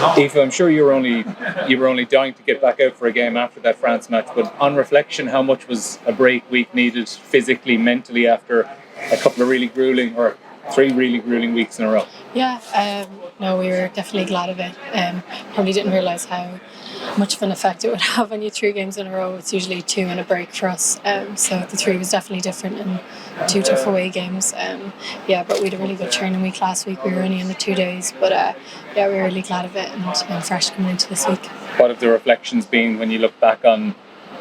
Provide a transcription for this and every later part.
Aoife, I'm sure you were only dying to get back out for a game after that France match. But on reflection, how much was a break week needed physically, mentally after a couple of really grueling or 3 really grueling weeks in a row? Yeah, no, we were definitely glad of it. Probably didn't realise how much of an effect it would have on you 3 games in a row. It's usually 2 and a break for us. So the 3 was definitely different and 2 tough away games. But we had a really good training week last week. We were only in the 2 days, but we were really glad of it and fresh coming into this week. What have the reflections been when you look back on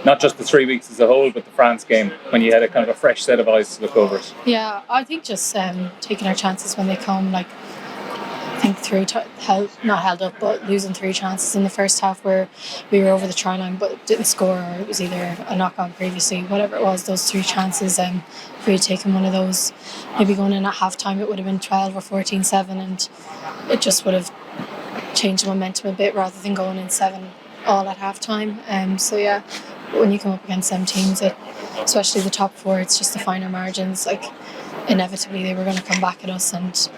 not just the 3 weeks as a whole, but the France game, when you had a kind of a fresh set of eyes to look over it? Yeah, I think just taking our chances when they come. Like, I think not held up, but losing 3 chances in the first half where we were over the try line but didn't score, or it was either a knock-on previously, whatever it was, those 3 chances, if we had taken one of those, maybe going in at half-time, it would have been 12 or 14-7, and it just would have changed the momentum a bit rather than going in 7 all at half-time. When you come up against them teams, especially the top 4, it's just the finer margins. Like, inevitably they were going to come back at us, and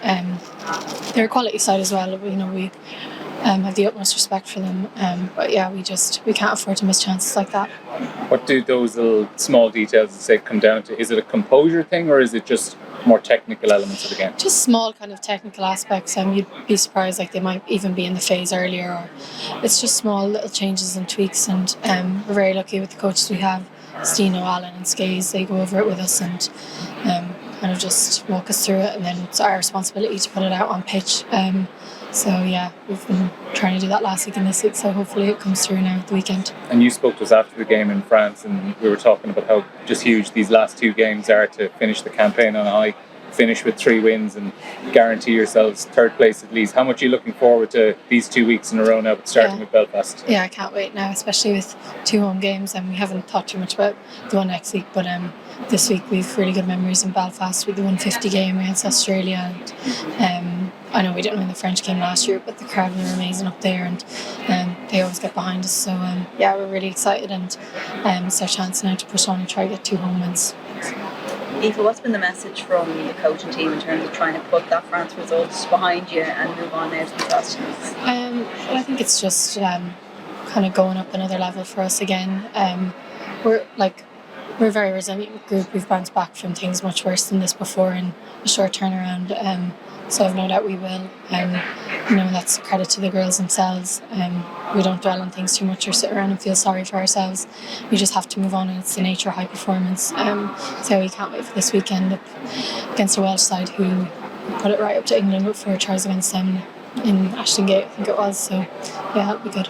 they're a quality side as well. We have the utmost respect for them, we can't afford to miss chances like that. What do those little small details come down to? Is it a composure thing, or is it just more technical elements of the game? Just small kind of technical aspects. You'd be surprised, like they might even be in the phase earlier, or it's just small little changes and tweaks, and we're very lucky with the coaches we have, Stino, Allen and Skays. They go over it with us and kind of just walk us through it, and then it's our responsibility to put it out on pitch. We've been trying to do that last week and this week, so hopefully it comes through now at the weekend. And you spoke to us after the game in France, and we were talking about how just huge these last 2 games are to finish the campaign on a high, finish with 3 wins and guarantee yourselves 3rd place at least. How much are you looking forward to these 2 weeks in a row now, starting with Belfast? Yeah, I can't wait now, especially with 2 home games, and we haven't thought too much about the one next week, but this week we've really good memories in Belfast with the 150 game against Australia, and I know we didn't win the French game last year, but the crowd were amazing up there, and they always get behind us, so we're really excited, and it's our chance now to push on and try to get 2 home wins. Aoife, what's been the message from the coaching team in terms of trying to put that France results behind you and move on now to the Costumes? I think it's just kind of going up another level for us again. We're a very resilient group. We've bounced back from things much worse than this before in a short turnaround. So I've no doubt we will. That's credit to the girls themselves. We don't dwell on things too much or sit around and feel sorry for ourselves. We just have to move on, and it's the nature of high performance. So we can't wait for this weekend up against the Welsh side, who put it right up to England with 4 tries against them in Ashton Gate, I think it was. So it'll be good.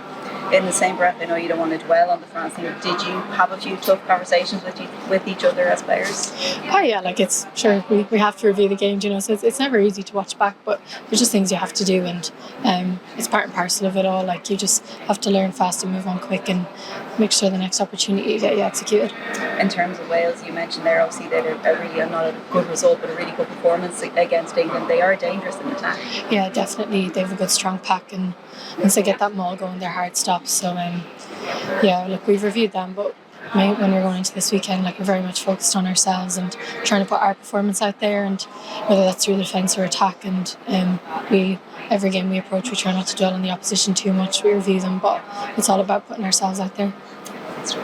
In the same breath, I know you don't want to dwell on the France thing. Did you have a few tough conversations with each other as players? Oh yeah, it's sure we have to review the game, so it's never easy to watch back, but there's just things you have to do, and it's part and parcel of it all. Like, you just have to learn fast and move on quick and make sure the next opportunity you get, you execute it. In terms of Wales, you mentioned there, obviously they had a really not a good result, but a really good performance against England. They are dangerous in attack. Yeah, definitely. They have a good strong pack, and once they get that maul going, they're hard stops. So we've reviewed them, but when we're going into this weekend, we're very much focused on ourselves and trying to put our performance out there, and whether that's through defence or attack. And every game we approach, we try not to dwell on the opposition too much. We review them, but it's all about putting ourselves out there. That's true.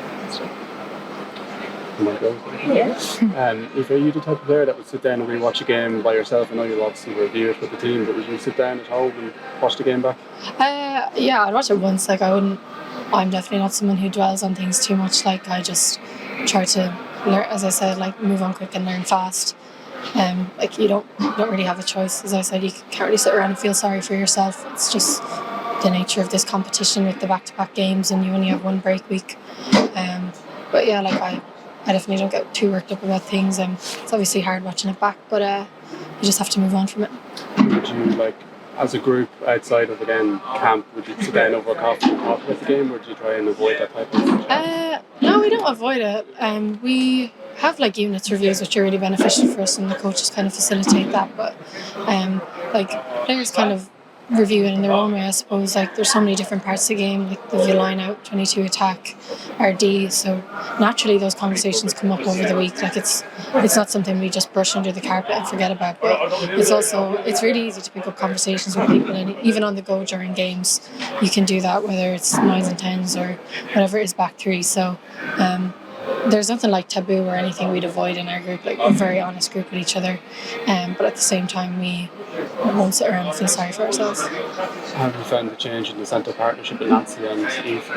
Yeah. If you're the type of player that would sit down and rewatch a game by yourself, I know you'll obviously review it with the team, but would you sit down at home and watch the game back? I'd watch it once. I'm definitely not someone who dwells on things too much. I just try to learn, as I said, move on quick and learn fast. You don't really have a choice. As I said, you can't really sit around and feel sorry for yourself. It's just the nature of this competition with the back-to-back games, and you only have one break week. I definitely don't get too worked up about things. It's obviously hard watching it back, but you just have to move on from it. Would you, as a group outside of, again, camp, would you sit down over a coffee and talk about the game, or do you try and avoid that type of thing? No, we don't avoid it. We have units reviews, which are really beneficial for us, and the coaches kind of facilitate that. But players kind of review it in their own way, I suppose. Like, there's so many different parts of the game, like the line out, 22 attack, RD. So naturally those conversations come up over the week. Like, it's not something we just brush under the carpet and forget about, but it's really easy to pick up conversations with people, and even on the go during games you can do that, whether it's 9s and 10s or whatever it is, back three. So there's nothing like taboo or anything we'd avoid in our group. Like, we're a very honest group with each other, but at the same time we won't sit around and feel sorry for ourselves. How have you found the change in the centre partnership with Nancy and Eve?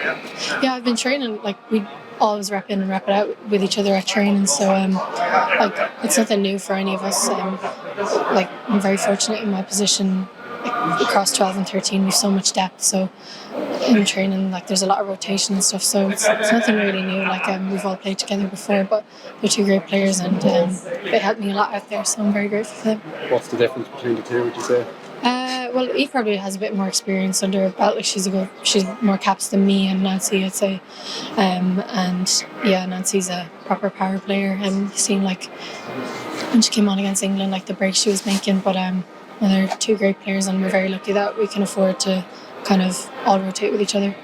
Yeah, I've been training, like, we always rep in and rep it out with each other at training, so like, it's nothing new for any of us. Like, I'm very fortunate in my position. Like, across 12 and 13 we've so much depth, so in training, like, there's a lot of rotation and stuff, so it's nothing really new. Like, we've all played together before, but they're two great players, and they helped me a lot out there, so I'm very grateful for them. What's the difference between the two, would you say? Well, Eve probably has a bit more experience under her belt. Like, she's more caps than me and Nancy, I'd say. And yeah, Nancy's a proper power player, and you seen, like, when she came on against England, like, the break she was making. But they're two great players, and we're very lucky that we can afford to kind of all rotate with each other.